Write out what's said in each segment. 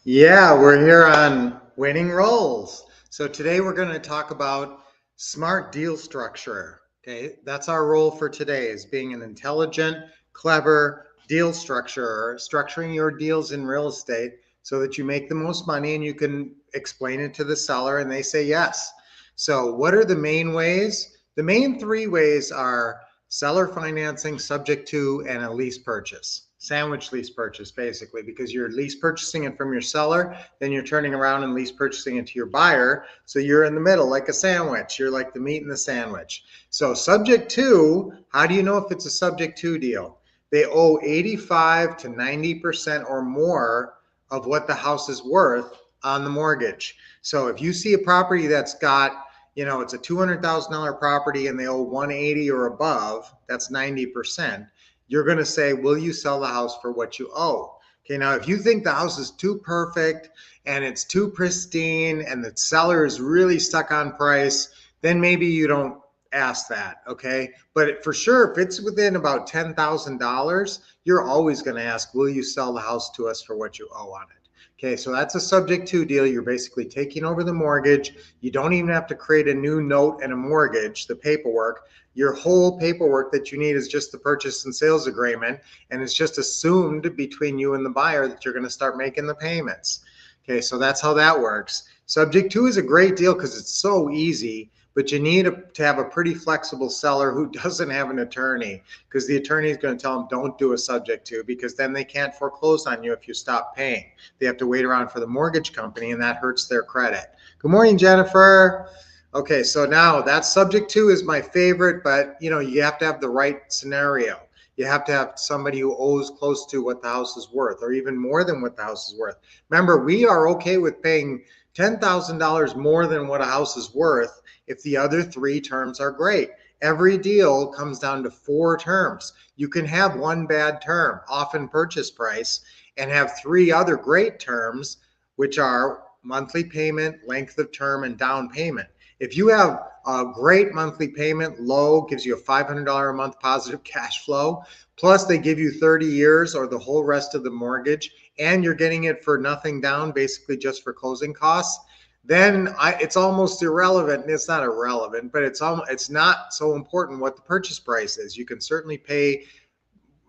Yeah, we're here on Winning Roles. So today we're going to talk about smart deal structure. Okay, that's our role for today is being an intelligent, clever deal structurer, structuring your deals in real estate so that you make the most money and you can explain it to the seller and they say yes. So what are the main ways? The main three ways are seller financing subject to and a lease purchase. Sandwich lease purchase, basically, because you're lease purchasing it from your seller, then you're turning around and lease purchasing it to your buyer. So you're in the middle like a sandwich. You're like the meat in the sandwich. So subject to, how do you know if it's a subject to deal? They owe 85 to 90% or more of what the house is worth on the mortgage. So if you see a property that's got, it's a $200,000 property and they owe 180 or above, that's 90%. You're going to say, will you sell the house for what you owe? Okay, now if you think the house is too perfect and it's too pristine and the seller is really stuck on price, then maybe you don't ask that. Okay, but for sure, if it's within about $10,000, you're always going to ask, will you sell the house to us for what you owe on it? Okay, so that's a subject to deal. You're basically taking over the mortgage. You don't even have to create a new note and a mortgage, the paperwork. Your whole paperwork that you need is just the purchase and sales agreement, and it's just assumed between you and the buyer that you're going to start making the payments. Okay, so that's how that works. Subject to is a great deal because it's so easy, but you need to have a pretty flexible seller who doesn't have an attorney, because the attorney is going to tell them don't do a subject to, because then they can't foreclose on you if you stop paying. They have to wait around for the mortgage company, and that hurts their credit. Good morning, Jennifer. Okay, so now that subject to is my favorite, but you have to have the right scenario. You have to have somebody who owes close to what the house is worth, or even more than what the house is worth. Remember, we are okay with paying $10,000 more than what a house is worth if the other three terms are great. Every deal comes down to four terms. You can have one bad term, often purchase price, and have three other great terms, which are monthly payment, length of term, and down payment. If you have a great monthly payment, low, gives you a $500 a month positive cash flow, plus they give you 30 years or the whole rest of the mortgage, and you're getting it for nothing down, basically just for closing costs, then it's almost irrelevant. And it's not irrelevant, but it's not so important what the purchase price is. You can certainly pay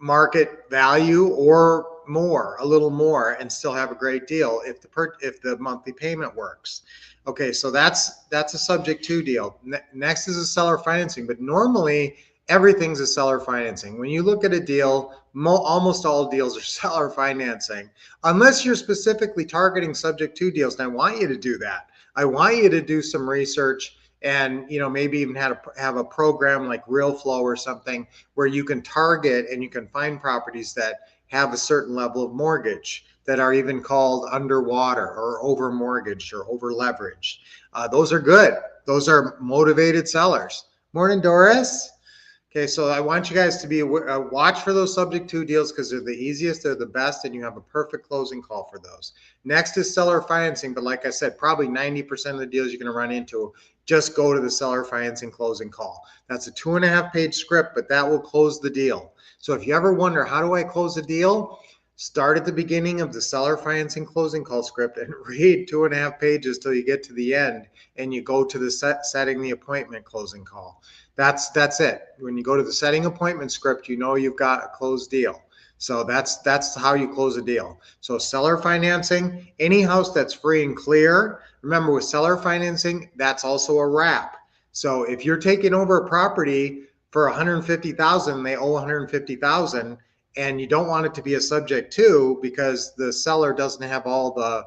market value or more, a little more, and still have a great deal if the monthly payment works. Okay, so that's a subject to deal. Next is a seller financing, but normally everything's a seller financing. When you look at a deal, almost all deals are seller financing, unless you're specifically targeting subject to deals. And I want you to do that. I want you to do some research and maybe even have a program like RealFlow or something where you can target and you can find properties that have a certain level of mortgage that are even called underwater or over mortgaged or over leveraged. Those are good. Those are motivated sellers. Morning, Doris. Okay, so I want you guys to be watch for those subject to deals because they're the easiest, they're the best, and you have a perfect closing call for those. Next is seller financing, but like I said, probably 90% of the deals you're going to run into just go to the seller financing closing call. That's a 2.5-page script, but that will close the deal. So if you ever wonder, how do I close a deal? Start at the beginning of the seller financing closing call script and read 2.5 pages till you get to the end and you go to the setting the appointment closing call. That's it. When you go to the setting appointment script, you've got a closed deal. So that's how you close a deal. So seller financing, any house that's free and clear. Remember, with seller financing, that's also a wrap. So if you're taking over a property for 150,000, they owe 150,000, and you don't want it to be a subject to because the seller doesn't have all the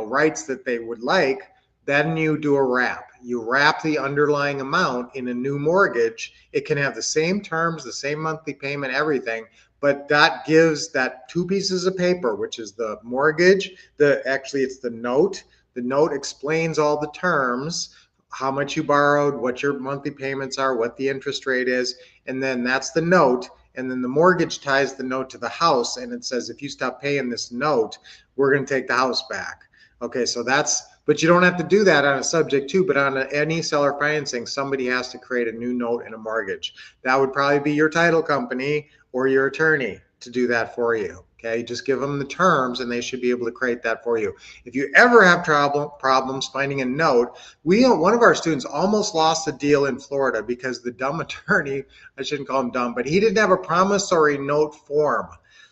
rights that they would like, then you do a wrap. You wrap the underlying amount in a new mortgage. It can have the same terms, the same monthly payment, everything, but that gives that two pieces of paper, which is the mortgage, it's the note. The note explains all the terms, how much you borrowed, what your monthly payments are, what the interest rate is, and then that's the note. And then the mortgage ties the note to the house, and it says, if you stop paying this note, we're going to take the house back. Okay, so but you don't have to do that on a subject to, but on any seller financing, somebody has to create a new note and a mortgage. That would probably be your title company or your attorney to do that for you. Okay, just give them the terms and they should be able to create that for you. If you ever have problems finding a note, one of our students almost lost a deal in Florida because the dumb attorney, I shouldn't call him dumb, but he didn't have a promissory note form.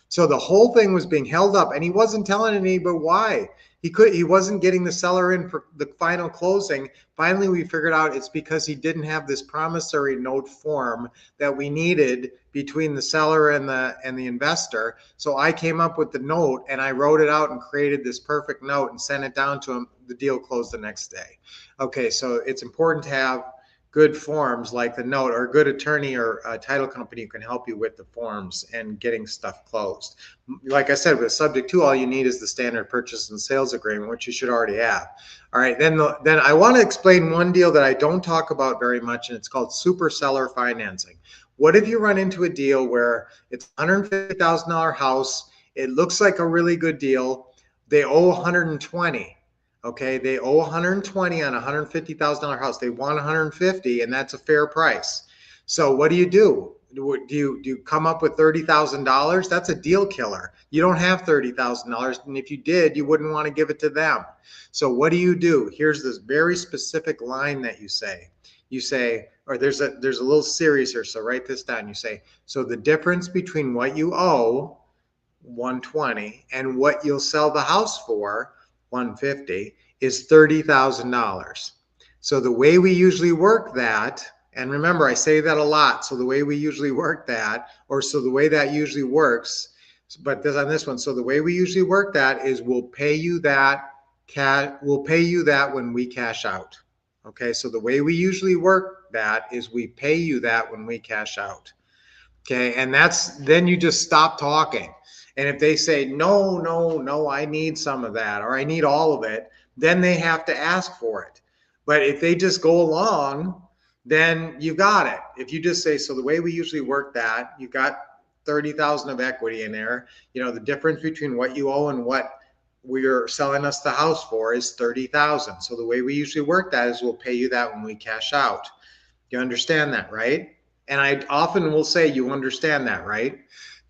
So the whole thing was being held up and he wasn't telling anybody why. He wasn't getting the seller in for the final closing. Finally, we figured out it's because he didn't have this promissory note form that we needed between the seller and the investor. So I came up with the note and I wrote it out and created this perfect note and sent it down to him. The deal closed the next day. Okay, so it's important to have good forms like the note, or a good attorney or a title company who can help you with the forms and getting stuff closed. Like I said, with subject to, all you need is the standard purchase and sales agreement, which you should already have. All right, then I want to explain one deal that I don't talk about very much, and it's called super seller financing. What if you run into a deal where it's $150,000 house, it looks like a really good deal, they owe 120. Okay, they owe 120 on a $150,000 house. They want 150, and that's a fair price. So what do you do? Do you come up with $30,000? That's a deal killer. You don't have $30,000, and if you did, you wouldn't want to give it to them. So what do you do? Here's this very specific line that you say. You say, or there's a little series here, so write this down. You say, so the difference between what you owe, 120, and what you'll sell the house for, 150, is $30,000. So the way we usually work that, and remember I say that a lot, so the way we usually work that, or so the way that usually works, but on this one, so the way we usually work that is we'll pay you that when we cash out. Okay, so the way we usually work that is we pay you that when we cash out. Okay, and then you just stop talking. And if they say, no, I need some of that, or I need all of it, then they have to ask for it. But if they just go along, then you got it. If you just say, so the way we usually work that, you've got 30,000 of equity in there, the difference between what you owe and what we're selling us the house for is 30,000. So the way we usually work that is we'll pay you that when we cash out. You understand that, right? And I often will say, you understand that, right?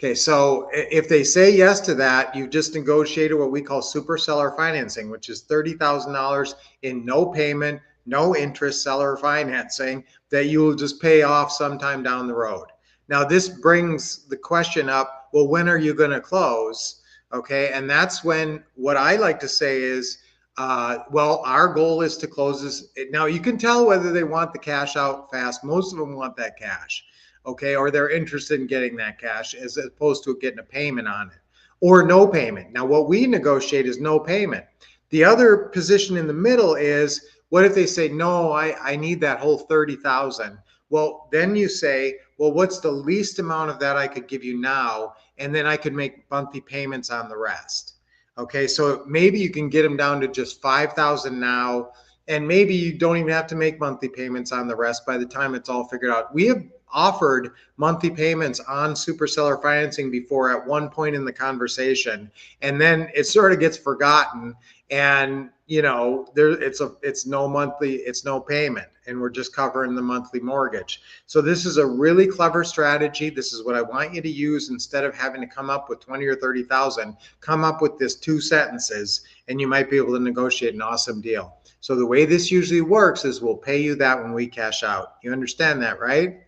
Okay, so if they say yes to that, you just negotiated what we call super seller financing, which is $30,000 in no payment, no interest seller financing that you will just pay off sometime down the road. Now, this brings the question up, well, when are you going to close? Okay, and that's when what I like to say is, well, our goal is to close this. Now, you can tell whether they want the cash out fast. Most of them want that cash. Okay, or they're interested in getting that cash as opposed to getting a payment on it, or no payment. Now, what we negotiate is no payment. The other position in the middle is, what if they say, no, I need that whole 30,000? Well, then you say, well, what's the least amount of that I could give you now? And then I could make monthly payments on the rest. Okay, so maybe you can get them down to just 5,000 now, and maybe you don't even have to make monthly payments on the rest by the time it's all figured out. We have offered monthly payments on super seller financing before at one point in the conversation, and then it sort of gets forgotten, and it's no payment, and we're just covering the monthly mortgage. So this is a really clever strategy. This is what I want you to use. Instead of having to come up with 20 or 30,000, come up with this 2 sentences, and you might be able to negotiate an awesome deal. So the way this usually works is we'll pay you that when we cash out. You understand that, right?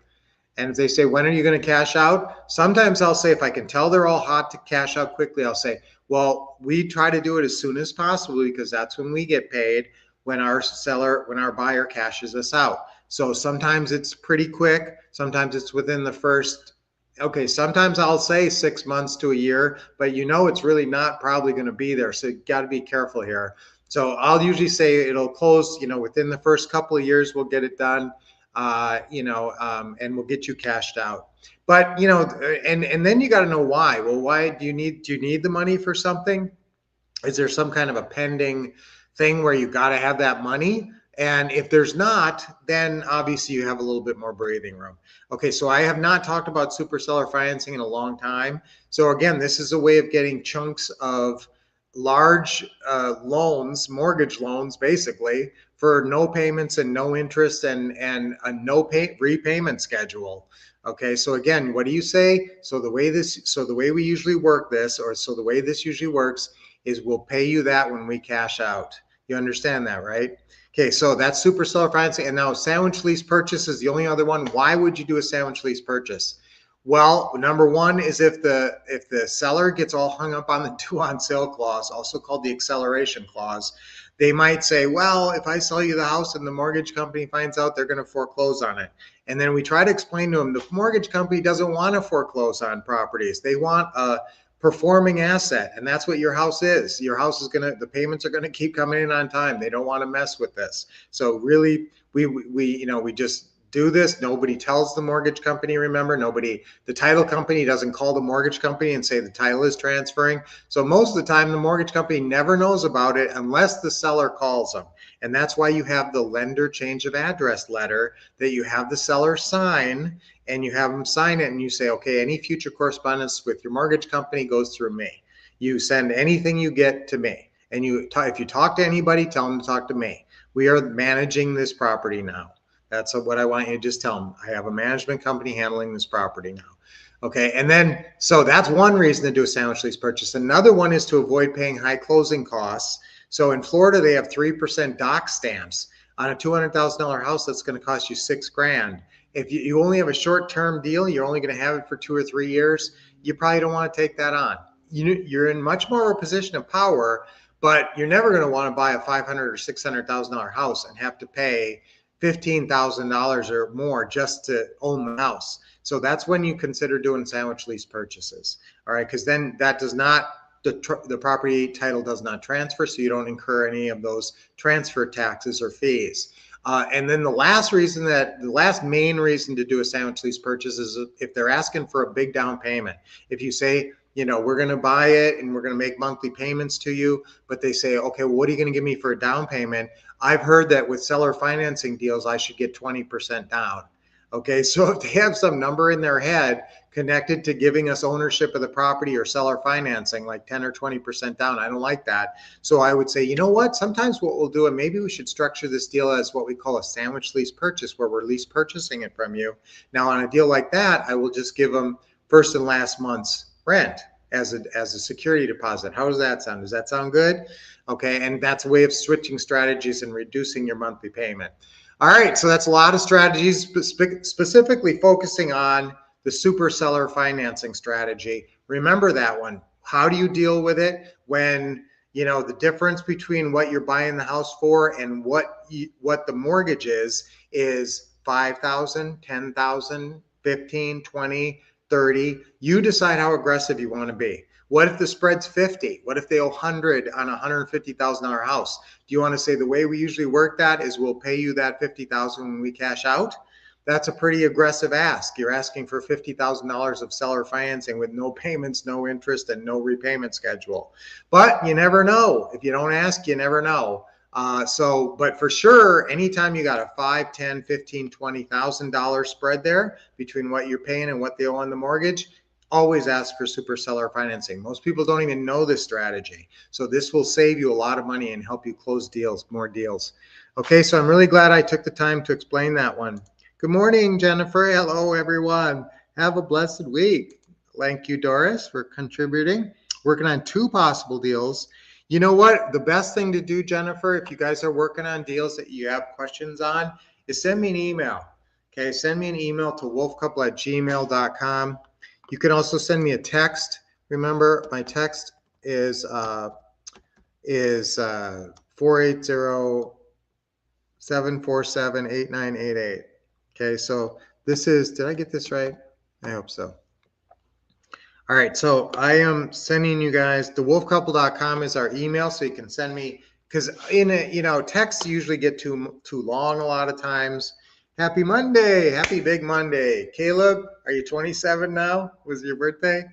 And if they say, when are you going to cash out? Sometimes I'll say, if I can tell they're all hot to cash out quickly, I'll say, well, we try to do it as soon as possible because that's when we get paid, when our buyer cashes us out. So sometimes it's pretty quick. Sometimes it's within the first, okay, sometimes I'll say 6 months to a year, but it's really not probably going to be there. So you got to be careful here. So I'll usually say it'll close, within the first couple of years, we'll get it done. And we'll get you cashed out. But and then you got to know why. Well, why do you need the money for something? Is there some kind of a pending thing where you got to have that money? And if there's not, then obviously you have a little bit more breathing room. Okay, so I have not talked about super seller financing in a long time. So again, this is a way of getting chunks of large loans, mortgage loans, basically, for no payments and no interest and a no repayment schedule. Okay, so again, what do you say? So the way we usually work this, or so the way this usually works is we'll pay you that when we cash out. You understand that, right? Okay, so that's super seller financing. And now sandwich lease purchase is the only other one. Why would you do a sandwich lease purchase? Well, number one is if the seller gets all hung up on the due on sale clause, also called the acceleration clause, they might say, well, if I sell you the house and the mortgage company finds out, they're going to foreclose on it. And then we try to explain to them the mortgage company doesn't want to foreclose on properties. They want a performing asset, and that's what your house is. Your house is the payments are gonna keep coming in on time. They don't want to mess with this. So really, we just do this. Nobody tells the mortgage company, remember, the title company doesn't call the mortgage company and say the title is transferring. So most of the time, the mortgage company never knows about it unless the seller calls them. And that's why you have the lender change of address letter that you have the seller sign, and you have them sign it, and you say, okay, any future correspondence with your mortgage company goes through me. You send anything you get to me. And if you talk to anybody, tell them to talk to me. We are managing this property now. That's what I want you to just tell them. I have a management company handling this property now. Okay, and then, so that's one reason to do a sandwich lease purchase. Another one is to avoid paying high closing costs. So in Florida, they have 3% doc stamps. On a $200,000 house, that's going to cost you $6,000. If you only have a short-term deal, you're only going to have it for 2 or 3 years, you probably don't want to take that on. You're in much more of a position of power, but you're never going to want to buy a $500,000 or $600,000 house and have to pay $15,000 or more just to own the house. So that's when you consider doing sandwich lease purchases. All right, because then that does not, the property title does not transfer, so you don't incur any of those transfer taxes or fees. And then the last main reason to do a sandwich lease purchase is if they're asking for a big down payment. If you say, we're going to buy it and we're going to make monthly payments to you, but they say, okay, well, what are you going to give me for a down payment? I've heard that with seller financing deals, I should get 20% down. Okay, so if they have some number in their head connected to giving us ownership of the property or seller financing, like 10 or 20% down, I don't like that. So I would say, you know what, sometimes what we'll do, and maybe we should structure this deal as what we call a sandwich lease purchase, where we're lease purchasing it from you. Now on a deal like that, I will just give them first and last month's rent as a security deposit. How does that sound? Does that sound good? Okay, and that's a way of switching strategies and reducing your monthly payment. All right, so that's a lot of strategies, specifically focusing on the super seller financing strategy. Remember that one. How do you deal with it when the difference between what you're buying the house for and what the mortgage is $5,000, $10,000, $15,000, $20,000, $30,000. You decide how aggressive you want to be. What if the spread's 50? What if they owe 100 on a $150,000 house? Do you want to say the way we usually work that is we'll pay you that $50,000 when we cash out? That's a pretty aggressive ask. You're asking for $50,000 of seller financing with no payments, no interest, and no repayment schedule. But you never know. If you don't ask, you never know. But for sure, anytime you got a $5, $10, $15, $20,000 spread there between what you're paying and what they owe on the mortgage, always ask for super seller financing. Most people don't even know this strategy. So this will save you a lot of money and help you close more deals. Okay, so I'm really glad I took the time to explain that one. Good morning, Jennifer. Hello, everyone. Have a blessed week. Thank you, Doris, for contributing. Working on 2 possible deals. You know what? The best thing to do, Jennifer, if you guys are working on deals that you have questions on, is send me an email. Okay, send me an email to wolfcouple@gmail.com. You can also send me a text. Remember, my text is 480-747-8988. Okay, so this is, did I get this right? I hope so. All right, so I am sending you guys, thewolfcouple.com is our email, so you can send me, because texts usually get too long a lot of times. Happy Monday, happy big Monday. Caleb, are you 27 now? Was your birthday?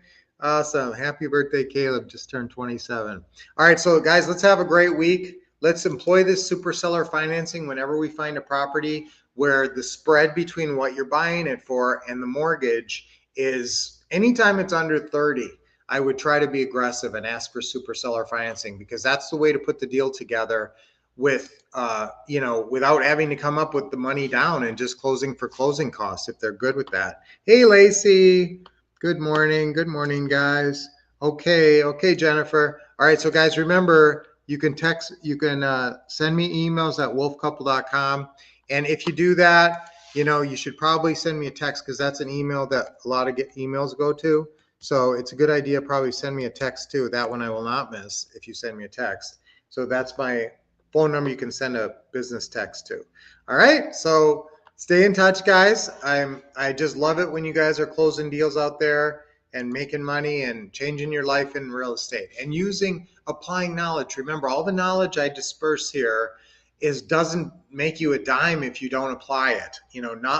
Awesome, happy birthday, Caleb, just turned 27. All right, so guys, let's have a great week. Let's employ this super seller financing whenever we find a property where the spread between what you're buying it for and the mortgage is, anytime it's under 30, I would try to be aggressive and ask for super seller financing, because that's the way to put the deal together with, without having to come up with the money down and just closing for closing costs if they're good with that. Hey, Lacey. Good morning. Good morning, guys. Okay, Jennifer. All right, so guys, remember, you can send me emails at wolfcouple.com. And if you do that, you should probably send me a text because that's an email that a lot of emails go to. So it's a good idea, probably send me a text too. That one I will not miss if you send me a text. So that's my phone number you can send a business text to. All right, so stay in touch, guys. I just love it when you guys are closing deals out there and making money and changing your life in real estate and applying knowledge. Remember, all the knowledge I disperse here doesn't make you a dime if you don't apply it.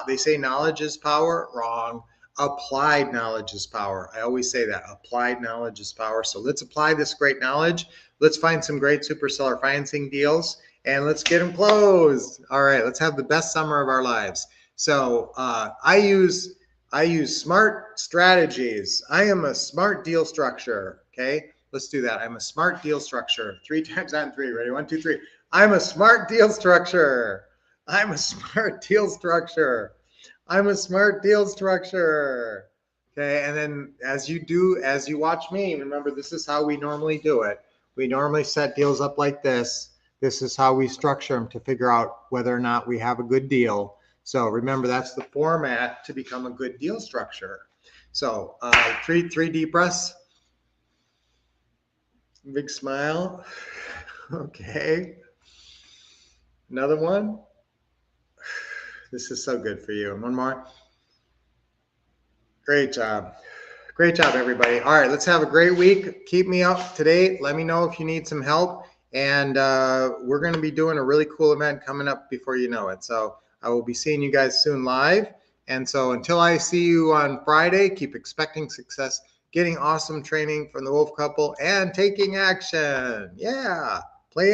They say knowledge is power. Wrong. Applied knowledge is power. I always say that. Applied knowledge is power. So let's apply this great knowledge. Let's find some great super seller financing deals and let's get them closed. All right, let's have the best summer of our lives. So I use smart strategies. I am a smart deal structure. Okay, let's do that. I'm a smart deal structure. 3 times on 3. Ready? 1, 2, 3. I'm a smart deal structure. I'm a smart deal structure. I'm a smart deal structure. Okay, and then as you watch me, remember, this is how we normally do it. We normally set deals up like this. This is how we structure them to figure out whether or not we have a good deal. So remember, that's the format to become a good deal structure. So 3 deep breaths. Big smile. Okay. Another one. This is so good for you. And one more. Great job. Great job, everybody. All right, let's have a great week. Keep me up to date. Let me know if you need some help. And we're going to be doing a really cool event coming up before you know it. So I will be seeing you guys soon live. And so until I see you on Friday, keep expecting success, getting awesome training from the Wolf Couple, and taking action. Yeah, playing.